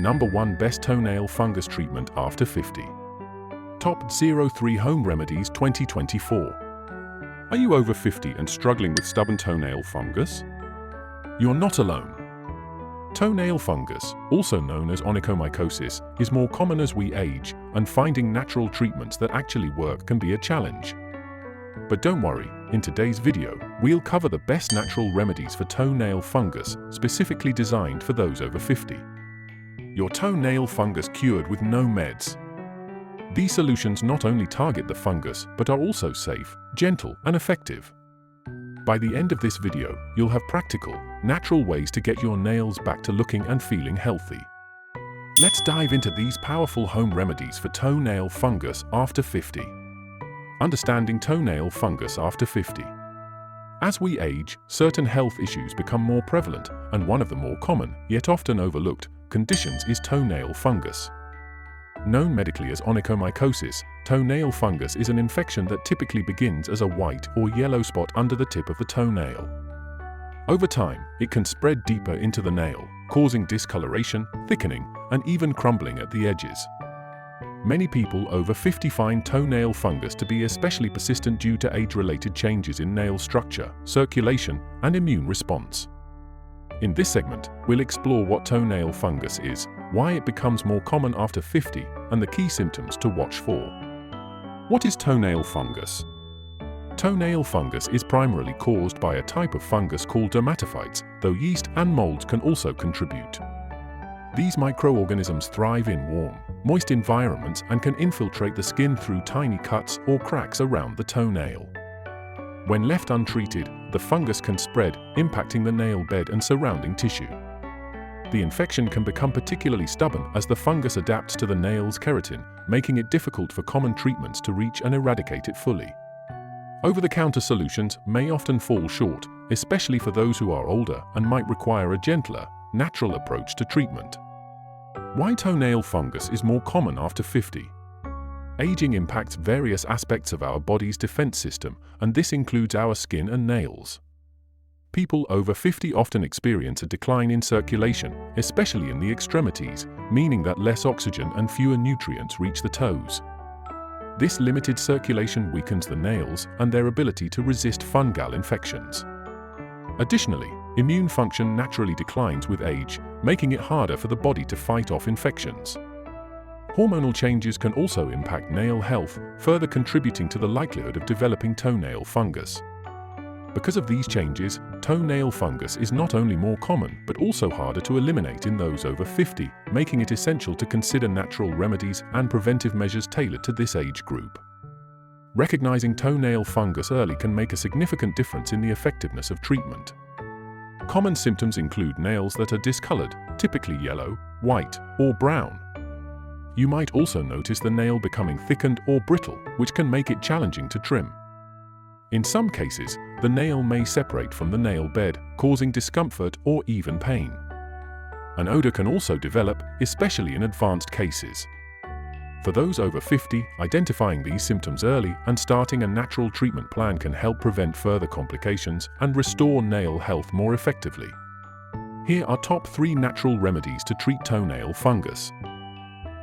Number 1 Best Toenail Fungus Treatment After 50. Top 03 Home Remedies 2024. Are you over 50 and struggling with stubborn toenail fungus? You're not alone. Toenail fungus, also known as onychomycosis, is more common as we age, and finding natural treatments that actually work can be a challenge. But don't worry, in today's video, we'll cover the best natural remedies for toenail fungus, specifically designed for those over 50. Your toenail fungus cured with no meds. These solutions not only target the fungus, but are also safe, gentle, and effective. By the end of this video, you'll have practical, natural ways to get your nails back to looking and feeling healthy. Let's dive into these powerful home remedies for toenail fungus after 50. Understanding toenail fungus after 50. As we age, certain health issues become more prevalent, and one of the more common, yet often overlooked, conditions is toenail fungus. Known medically as onychomycosis, toenail fungus is an infection that typically begins as a white or yellow spot under the tip of the toenail. Over time, it can spread deeper into the nail, causing discoloration, thickening, and even crumbling at the edges. Many people over 50 find toenail fungus to be especially persistent due to age-related changes in nail structure, circulation, and immune response. In this segment, we'll explore what toenail fungus is, why it becomes more common after 50, and the key symptoms to watch for. What is toenail fungus? Toenail fungus is primarily caused by a type of fungus called dermatophytes, though yeast and molds can also contribute. These microorganisms thrive in warm, moist environments and can infiltrate the skin through tiny cuts or cracks around the toenail. When left untreated, the fungus can spread, impacting the nail bed and surrounding tissue. The infection can become particularly stubborn as the fungus adapts to the nail's keratin, making it difficult for common treatments to reach and eradicate it fully. Over-the-counter solutions may often fall short, especially for those who are older and might require a gentler, natural approach to treatment. Why toenail fungus is more common after 50? Aging impacts various aspects of our body's defense system, and this includes our skin and nails. People over 50 often experience a decline in circulation, especially in the extremities, meaning that less oxygen and fewer nutrients reach the toes. This limited circulation weakens the nails and their ability to resist fungal infections. Additionally, immune function naturally declines with age, making it harder for the body to fight off infections. Hormonal changes can also impact nail health, further contributing to the likelihood of developing toenail fungus. Because of these changes, toenail fungus is not only more common but also harder to eliminate in those over 50, making it essential to consider natural remedies and preventive measures tailored to this age group. Recognizing toenail fungus early can make a significant difference in the effectiveness of treatment. Common symptoms include nails that are discolored, typically yellow, white, or brown. You might also notice the nail becoming thickened or brittle, which can make it challenging to trim. In some cases, the nail may separate from the nail bed, causing discomfort or even pain. An odor can also develop, especially in advanced cases. For those over 50, identifying these symptoms early and starting a natural treatment plan can help prevent further complications and restore nail health more effectively. Here are top 3 natural remedies to treat toenail fungus.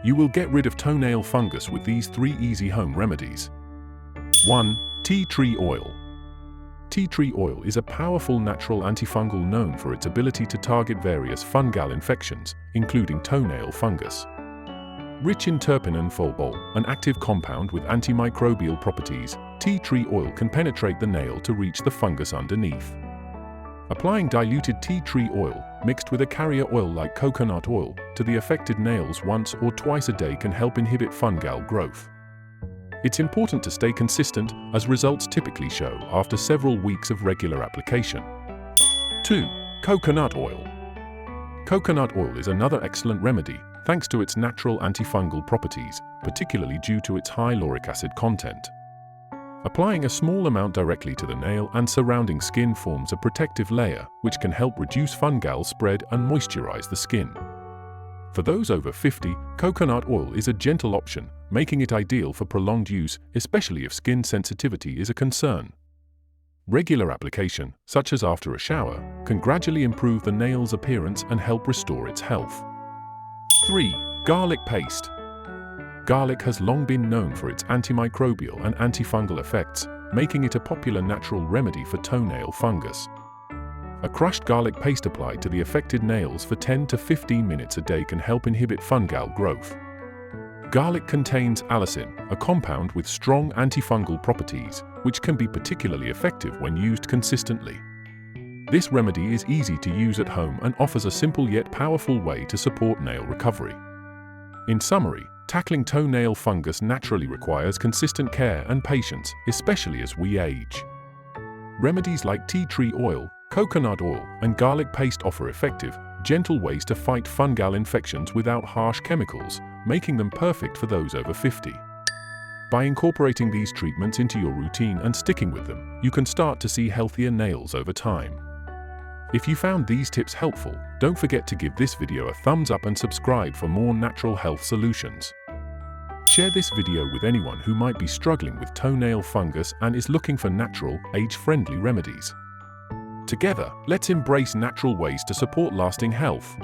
You will get rid of toenail fungus with these 3 easy home remedies. 1. Tea tree oil. Tea tree oil is a powerful natural antifungal known for its ability to target various fungal infections, including toenail fungus. Rich in terpene fulbol, an active compound with antimicrobial properties, tea tree oil can penetrate the nail to reach the fungus underneath. Applying diluted tea tree oil, mixed with a carrier oil like coconut oil, to the affected nails once or twice a day can help inhibit fungal growth. It's important to stay consistent, as results typically show after several weeks of regular application. 2. Coconut oil. Coconut oil is another excellent remedy, thanks to its natural antifungal properties, particularly due to its high lauric acid content. Applying a small amount directly to the nail and surrounding skin forms a protective layer, which can help reduce fungal spread and moisturize the skin. For those over 50, coconut oil is a gentle option, making it ideal for prolonged use, especially if skin sensitivity is a concern. Regular application, such as after a shower, can gradually improve the nail's appearance and help restore its health. 3. Garlic paste. Garlic has long been known for its antimicrobial and antifungal effects, making it a popular natural remedy for toenail fungus. A crushed garlic paste applied to the affected nails for 10 to 15 minutes a day can help inhibit fungal growth. Garlic contains allicin, a compound with strong antifungal properties, which can be particularly effective when used consistently. This remedy is easy to use at home and offers a simple yet powerful way to support nail recovery. In summary, tackling toenail fungus naturally requires consistent care and patience, especially as we age. Remedies like tea tree oil, coconut oil, and garlic paste offer effective, gentle ways to fight fungal infections without harsh chemicals, making them perfect for those over 50. By incorporating these treatments into your routine and sticking with them, you can start to see healthier nails over time. If you found these tips helpful, don't forget to give this video a thumbs up and subscribe for more natural health solutions. Share this video with anyone who might be struggling with toenail fungus and is looking for natural, age-friendly remedies. Together, let's embrace natural ways to support lasting health.